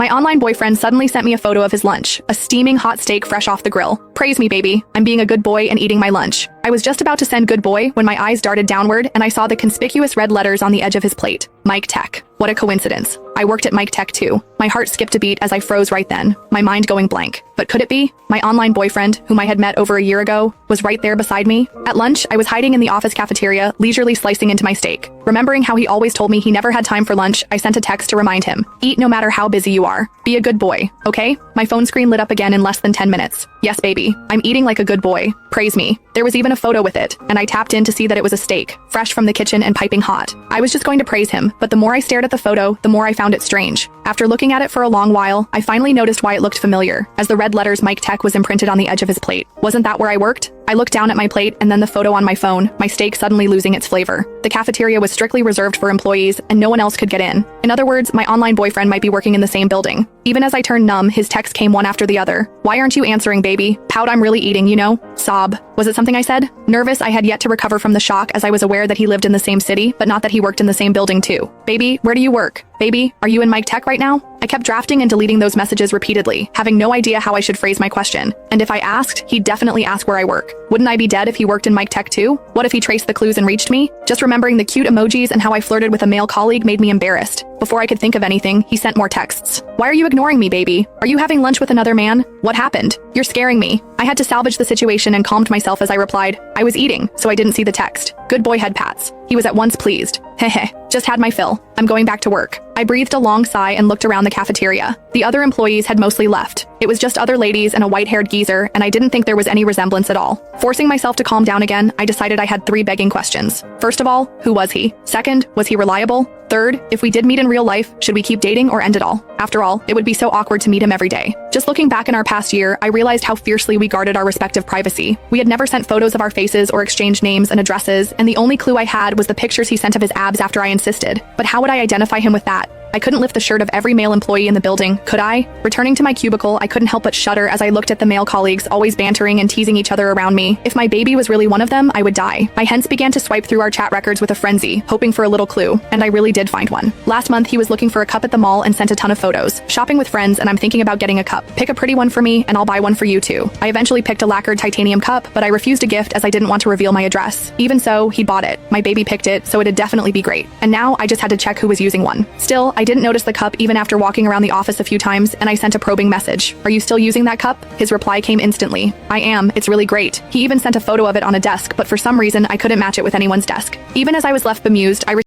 My online boyfriend suddenly sent me a photo of his lunch, a steaming hot steak fresh off the grill. Praise me, baby. I'm being a good boy and eating my lunch. I was just about to send good boy when my eyes darted downward and I saw the conspicuous red letters on the edge of his plate. Mike Tech. What a coincidence. I worked at Mike Tech too. My heart skipped a beat as I froze right then, my mind going blank. But could it be? My online boyfriend, whom I had met over a year ago, was right there beside me. At lunch, I was hiding in the office cafeteria, leisurely slicing into my steak. Remembering how he always told me he never had time for lunch, I sent a text to remind him. Eat no matter how busy you are. Be a good boy, okay? My phone screen lit up again in less than 10 minutes. Yes, baby. I'm eating like a good boy. Praise me. There was even a photo with it, and I tapped in to see that it was a steak, fresh from the kitchen and piping hot. I was just going to praise him, but the more I stared at the photo, the more I found it strange. After looking at it for a long while, I finally noticed why it looked familiar, as the red letters Mike Tech was imprinted on the edge of his plate. Wasn't that where I worked? I looked down at my plate and then the photo on my phone, my steak suddenly losing its flavor. The cafeteria was strictly reserved for employees and no one else could get in. In other words, my online boyfriend might be working in the same building. Even as I turned numb, his texts came one after the other. Why aren't you answering, baby? Pout, I'm really eating, you know? Sob. Was it something I said? Nervous, I had yet to recover from the shock as I was aware that he lived in the same city, but not that he worked in the same building too. Baby, where do you work? Baby, are you in Mike Tech right now? I kept drafting and deleting those messages repeatedly, having no idea how I should phrase my question. And if I asked, he'd definitely ask where I work. Wouldn't I be dead if he worked in Mike Tech too? What if he traced the clues and reached me? Just remembering the cute emojis and how I flirted with a male colleague made me embarrassed. Before I could think of anything, he sent more texts. Why are you ignoring me, baby? Are you having lunch with another man? What happened? You're scaring me. I had to salvage the situation and calmed myself as I replied, I was eating, so I didn't see the text. Good boy head pats. He was at once pleased. Heh, just had my fill. I'm going back to work. I breathed a long sigh and looked around the cafeteria. The other employees had mostly left. It was just other ladies and a white-haired geezer, and I didn't think there was any resemblance at all. Forcing myself to calm down again, I decided I had 3 begging questions. First of all, who was he? Second, was he reliable? Third, if we did meet in real life, should we keep dating or end it all? After all, it would be so awkward to meet him every day. Just looking back in our past year, I realized how fiercely we guarded our respective privacy. We had never sent photos of our faces or exchanged names and addresses, and the only clue I had was the pictures he sent of his abs after I insisted. But how would I identify him with that? I couldn't lift the shirt of every male employee in the building, could I? Returning to my cubicle, I couldn't help but shudder as I looked at the male colleagues always bantering and teasing each other around me. If my baby was really one of them, I would die. I hence began to swipe through our chat records with a frenzy, hoping for a little clue, and I really did find one. Last month, he was looking for a cup at the mall and sent a ton of photos. Shopping with friends, and I'm thinking about getting a cup. Pick a pretty one for me, and I'll buy one for you too. I eventually picked a lacquered titanium cup, but I refused a gift as I didn't want to reveal my address. Even so, he bought it. My baby picked it, so it'd definitely be great. And now, I just had to check who was using one. Still, I didn't notice the cup even after walking around the office a few times, and I sent a probing message. Are you still using that cup? His reply came instantly. I am. It's really great. He even sent a photo of it on a desk, but for some reason, I couldn't match it with anyone's desk. Even as I was left bemused, I